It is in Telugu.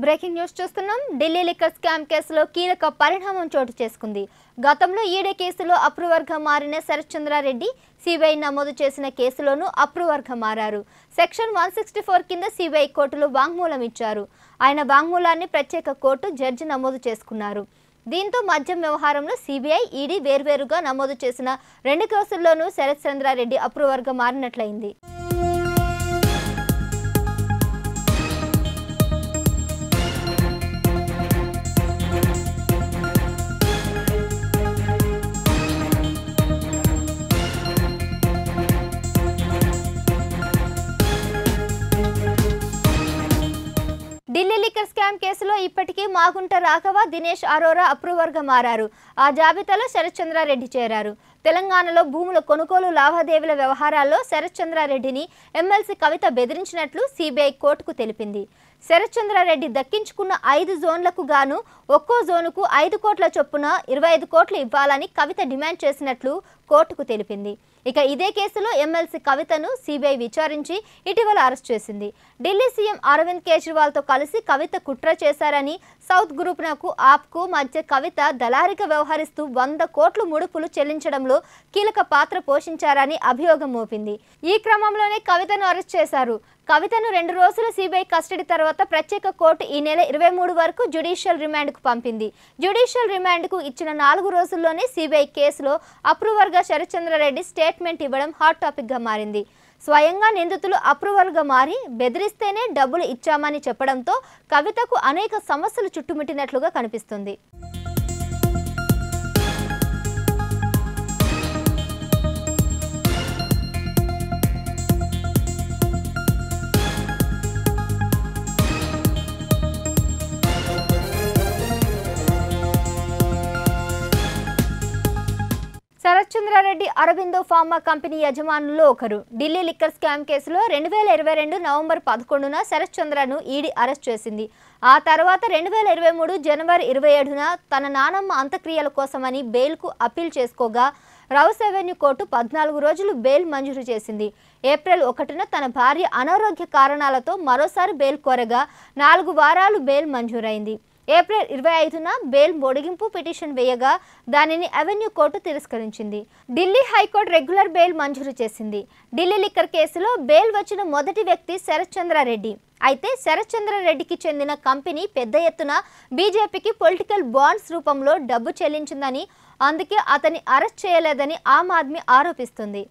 బ్రేకింగ్ న్యూస్ చూస్తున్నాం. ఢిల్లీ లిక్కర్ స్కామ్ కేసులో కీలక పరిణామం చోటు చేసుకుంది. గతంలో ఈడీ కేసులో అప్రూవర్గా మారిన శరత్ చంద్రారెడ్డి సిబిఐ నమోదు చేసిన కేసులోనూ అప్రూవర్గా మారారు. సెక్షన్ 164 కింద సిబిఐ కోర్టులో వాంగ్మూలం ఇచ్చారు. ఆయన వాంగ్మూలాన్ని ప్రత్యేక కోర్టు జడ్జి నమోదు చేసుకున్నారు. దీంతో మద్యం వ్యవహారంలో సిబిఐ, ఈడీ వేర్వేరుగా నమోదు చేసిన 2 కేసుల్లోనూ శరత్ చంద్రారెడ్డి అప్రూవర్గా మారినట్లయింది. ఢిల్లీ లిక్కర్ స్కామ్ కేసులో ఇప్పటికీ మాగుంట రాఘవ, దినేష్ అరోరా అప్రూవర్గా మారారు. ఆ జాబితాలో శరత్ చంద్రారెడ్డి చేరారు. తెలంగాణలో భూముల కొనుగోలు లావాదేవీల వ్యవహారాల్లో శరత్ చంద్రారెడ్డిని ఎమ్మెల్సీ కవిత బెదిరించినట్లు సిబిఐ కోర్టుకు తెలిపింది. శరత్ చంద్రారెడ్డి దక్కించుకున్న 5 జోన్లకు గాను ఒక్కో జోనుకు 5 కోట్ల చొప్పున 25 కోట్లు ఇవ్వాలని కవిత డిమాండ్ చేసినట్లు కోర్టుకు తెలిపింది. ఇక ఇదే కేసులో ఎమ్మెల్సీ కవితను సిబిఐ విచారించి ఇటీవల అరెస్ట్ చేసింది. ఢిల్లీ సీఎం అరవింద్ కేజ్రీవాల్తో కలిసి కవిత కుట్ర చేశారని, సౌత్ గ్రూప్నకు ఆప్కు మధ్య కవిత దళారిగా వ్యవహరిస్తూ 100 కోట్లు ముడుపులు చెల్లించడంలో కీలక పాత్ర పోషించారని అభియోగం మోపింది. ఈ క్రమంలోనే కవితను అరెస్ట్ చేశారు. కవితను 2 రోజుల సిబిఐ కస్టడీ తర్వాత ప్రత్యేక కోర్టు ఈ నెల 23 వరకు జ్యుడిషియల్ రిమాండ్కు పంపింది. జ్యుడిషియల్ రిమాండ్కు ఇచ్చిన 4 రోజుల్లోనే సిబిఐ కేసులో అప్రూవర్గా శరత్ చంద్రారెడ్డి స్టేట్మెంట్ ఇవ్వడం హాట్ టాపిక్గా మారింది. స్వయంగా నిందితులు అప్రూవర్గా మారి బెదిరిస్తేనే డబ్బులు ఇచ్చామని చెప్పడంతో కవితకు అనేక సమస్యలు చుట్టుముట్టినట్లుగా కనిపిస్తుంది. శరత్ చంద్రారెడ్డి అరబిందో ఫార్మా కంపెనీ యజమానుల్లో ఒకరు. ఢిల్లీ లిక్కర్ స్కామ్ కేసులో 2022 నవంబర్ 11న శరత్ చంద్రను ఈడీ అరెస్ట్ చేసింది. ఆ తర్వాత 2023 జనవరి 27న తన నానమ్మ అంత్యక్రియల కోసమని బెయిల్కు అప్పీల్ చేసుకోగా రౌస్ అవెన్యూ కోర్టు 14 రోజులు బెయిల్ మంజూరు చేసింది. ఏప్రిల్ 1న తన భార్య అనారోగ్య కారణాలతో మరోసారి బెయిల్ కోరగా 4 వారాలు బెయిల్ మంజూరైంది. ఏప్రిల్ 25న బెయిల్ పొడిగింపు పిటిషన్ వేయగా దానిని అవెన్యూ కోర్టు తిరస్కరించింది. ఢిల్లీ హైకోర్టు రెగ్యులర్ బెయిల్ మంజూరు చేసింది. ఢిల్లీ లిక్కర్ కేసులో బెయిల్ వచ్చిన మొదటి వ్యక్తి శరత్ చంద్రారెడ్డి. అయితే శరత్ చంద్రారెడ్డికి చెందిన కంపెనీ పెద్ద ఎత్తున బీజేపీకి పొలిటికల్ బాండ్స్ రూపంలో డబ్బు చెల్లించిందని, అందుకే అతన్ని అరెస్ట్ చేయలేదని ఆమ్ ఆద్మీ ఆరోపిస్తుంది.